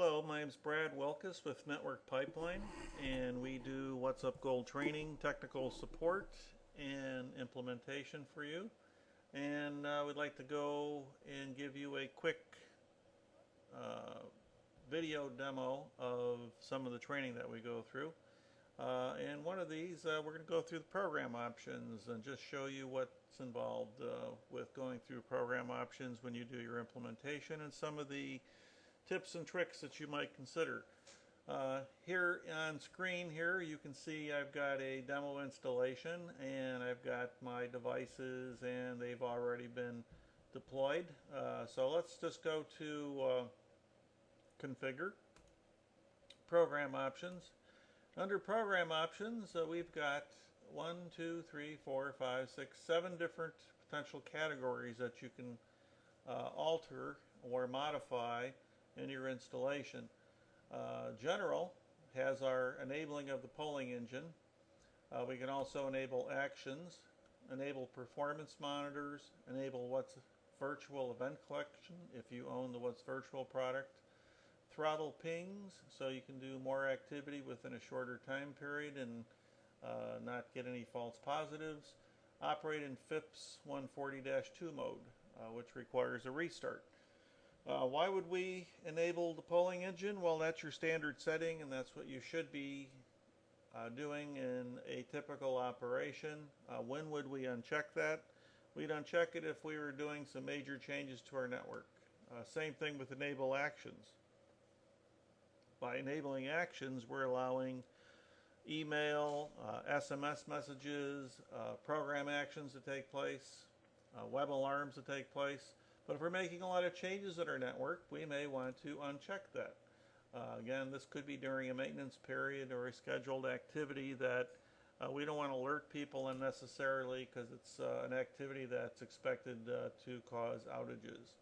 Hello, my name is Brad Welkus with Network Pipeline, and we do WhatsUp Gold Training, technical support, and implementation for you. And we'd like to go and give you a quick video demo of some of the training that we go through. And one of these, we're going to go through the program options and just show you what's involved with going through program options when you do your implementation and some of the tips and tricks that you might consider. Here on screen here you can see I've got a demo installation and I've got my devices and they've already been deployed. So let's just go to configure, program options. Under program options we've got 7 different potential categories that you can alter or modify in your installation. General has our enabling of the polling engine. We can also enable actions, enable performance monitors, enable What's Virtual event collection if you own the What's Virtual product, throttle pings so you can do more activity within a shorter time period and not get any false positives, operate in FIPS 140-2 mode, which requires a restart. Why would we enable the polling engine? Well, that's your standard setting and that's what you should be doing in a typical operation. When would we uncheck that? We'd uncheck it if we were doing some major changes to our network. Same thing with enable actions. By enabling actions, we're allowing email, SMS messages, program actions to take place, web alarms to take place. But if we're making a lot of changes in our network, we may want to uncheck that. Again, this could be during a maintenance period or a scheduled activity that we don't want to alert people unnecessarily because it's an activity that's expected to cause outages.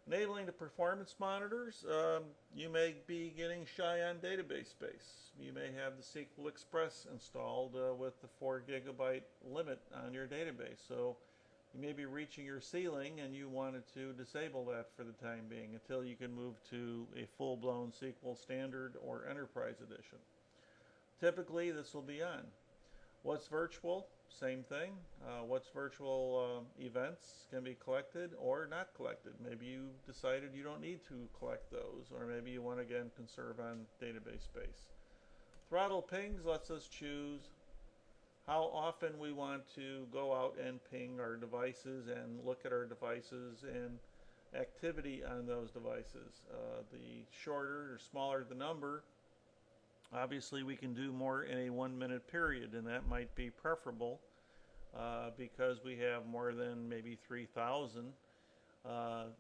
Enabling the performance monitors, you may be getting shy on database space. You may have the SQL Express installed with the 4 GB limit on your database. So you may be reaching your ceiling and you wanted to disable that for the time being until you can move to a full-blown SQL Standard or Enterprise Edition. Typically this will be on. What's Virtual? Same thing. What's Virtual events can be collected or not collected. Maybe you decided you don't need to collect those, or maybe you want to again conserve on database space. Throttle pings lets us choose how often we want to go out and ping our devices and look at our devices and activity on those devices. The shorter or smaller the number, obviously we can do more in a 1 minute period, and that might be preferable because we have more than maybe 3,000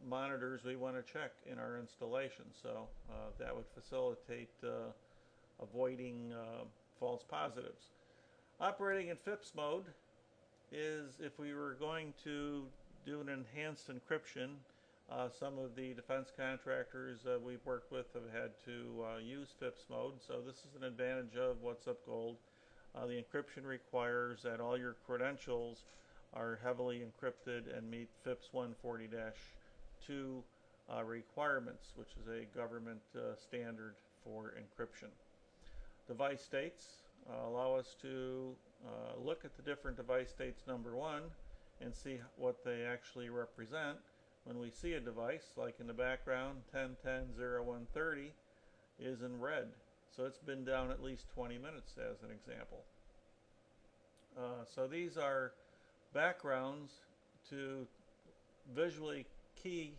monitors we want to check in our installation. So that would facilitate avoiding false positives. Operating in FIPS mode is if we were going to do an enhanced encryption. Some of the defense contractors we've worked with have had to use FIPS mode, so this is an advantage of WhatsUp Gold. The encryption requires that all your credentials are heavily encrypted and meet FIPS 140-2 requirements, which is a government standard for encryption. Device states allow us to look at the different device states, number one, and see what they actually represent. When we see a device, like in the background, 10.10.01.30 is in red. So it's been down at least 20 minutes as an example. So these are backgrounds to visually key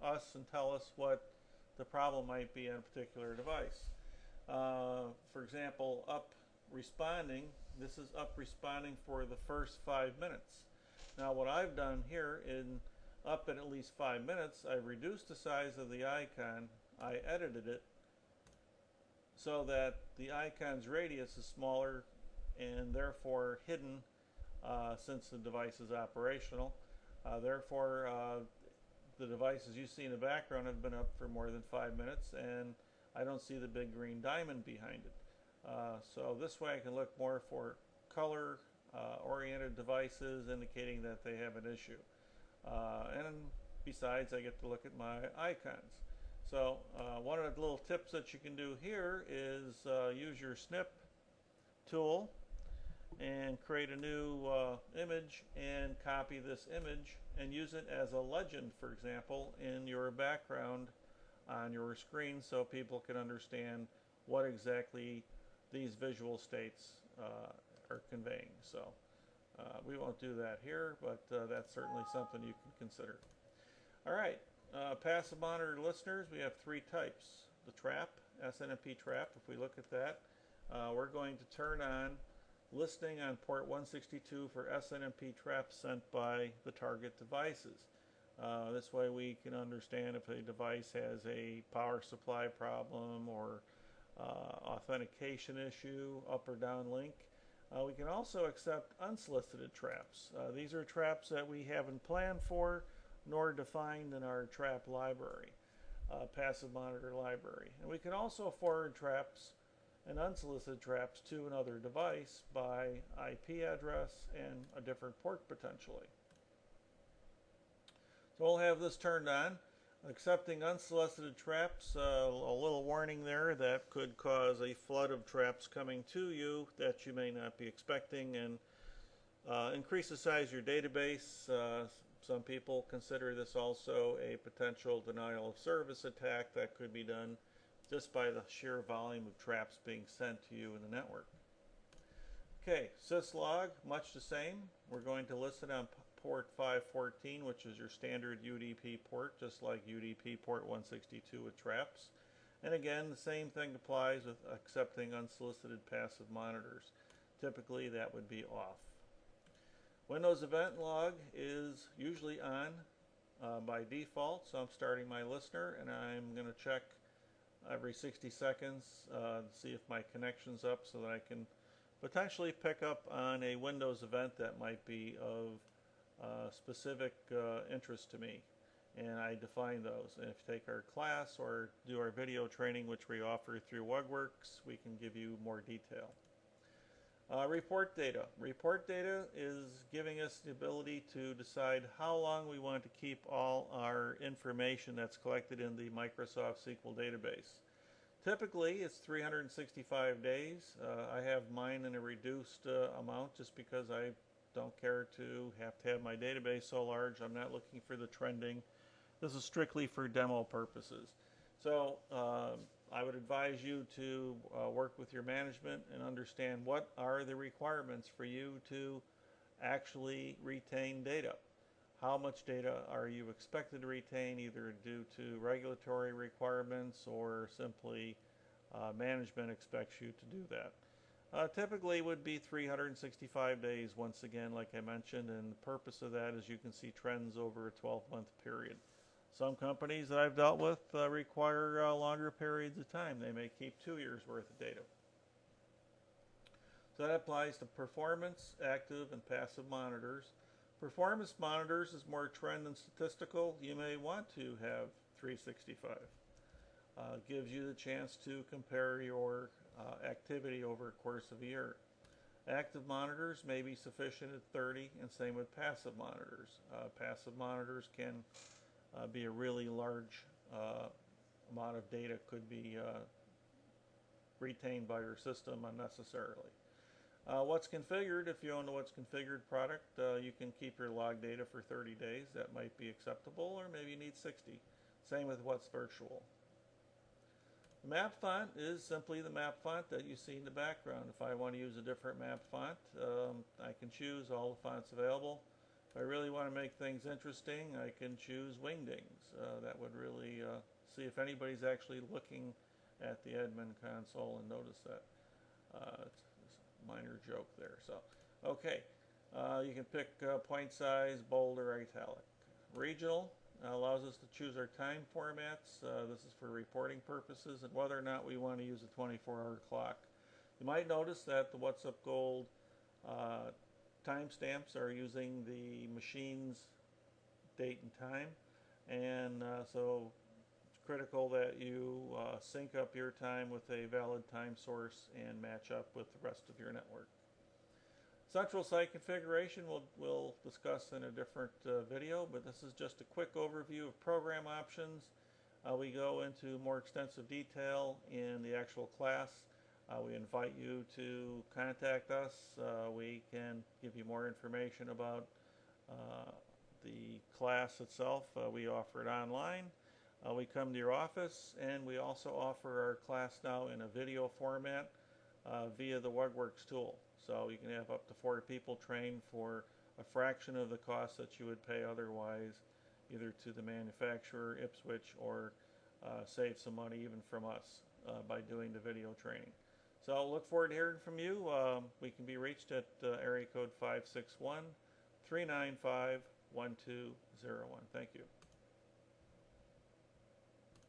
us and tell us what the problem might be on a particular device. For example, up responding, this is up responding for the first 5 minutes. Now what I've done here in up at least 5 minutes, I've reduced the size of the icon, I edited it so that the icon's radius is smaller and therefore hidden since the device is operational. Therefore the devices you see in the background have been up for more than 5 minutes and I don't see the big green diamond behind it. So this way I can look more for color oriented devices indicating that they have an issue. And besides, I get to look at my icons. So one of the little tips that you can do here is use your snip tool and create a new image and copy this image and use it as a legend, for example, in your background on your screen so people can understand what exactly these visual states are conveying. So we won't do that here, but that's certainly something you can consider. All right, passive monitor listeners, we have three types. The trap, SNMP trap, if we look at that, we're going to turn on listening on port 162 for SNMP traps sent by the target devices. This way we can understand if a device has a power supply problem or authentication issue, up or down link. We can also accept unsolicited traps. These are traps that we haven't planned for nor defined in our trap library, passive monitor library. And we can also forward traps and unsolicited traps to another device by IP address and a different port potentially. So we'll have this turned on. Accepting unsolicited traps, a little warning there that could cause a flood of traps coming to you that you may not be expecting, and increase the size of your database. Some people consider this also a potential denial of service attack that could be done just by the sheer volume of traps being sent to you in the network. Okay, syslog, much the same. We're going to listen on port 514, which is your standard UDP port, just like UDP port 162 with traps. And again, the same thing applies with accepting unsolicited passive monitors. Typically, that would be off. Windows event log is usually on by default, so I'm starting my listener, and I'm going to check every 60 seconds to see if my connection's up so that I can potentially pick up on a Windows event that might be of specific interest to me, and I define those. And if you take our class or do our video training, which we offer through WugWorks, we can give you more detail. Report data. Report data is giving us the ability to decide how long we want to keep all our information that's collected in the Microsoft SQL database. Typically, it's 365 days. I have mine in a reduced amount just because I don't care to have my database so large. I'm not looking for the trending. This is strictly for demo purposes. So I would advise you to work with your management and understand what are the requirements for you to actually retain data. How much data are you expected to retain, either due to regulatory requirements or simply management expects you to do that. Typically would be 365 days, once again, like I mentioned, and the purpose of that is you can see trends over a 12-month period. Some companies that I've dealt with require longer periods of time. They may keep 2 years worth of data. So that applies to performance, active, and passive monitors. Performance monitors is more trend and statistical. You may want to have 365. Gives you the chance to compare your activity over a course of a year. Active monitors may be sufficient at 30, and same with passive monitors. Passive monitors can be a really large amount of data could be retained by your system unnecessarily. What's configured, if you own the What's Configured product, you can keep your log data for 30 days. That might be acceptable, or maybe you need 60. Same with What's Virtual. The map font is simply the map font that you see in the background. If I want to use a different map font, I can choose all the fonts available. If I really want to make things interesting, I can choose Wingdings. That would really see if anybody's actually looking at the admin console and notice that. It's a minor joke there. So, okay, you can pick point size, bold, or italic. Regional allows us to choose our time formats. This is for reporting purposes and whether or not we want to use a 24-hour clock. You might notice that the WhatsUp Gold timestamps are using the machine's date and time, and so it's critical that you sync up your time with a valid time source and match up with the rest of your network. Central site configuration we'll discuss in a different video, but this is just a quick overview of program options. We go into more extensive detail in the actual class. We invite you to contact us. We can give you more information about the class itself. We offer it online. We come to your office, and we also offer our class now in a video format via the WugWorks tool. So you can have up to 4 people trained for a fraction of the cost that you would pay otherwise, either to the manufacturer, Ipswich, or save some money even from us by doing the video training. So I'll look forward to hearing from you. We can be reached at area code 561-395-1201. Thank you.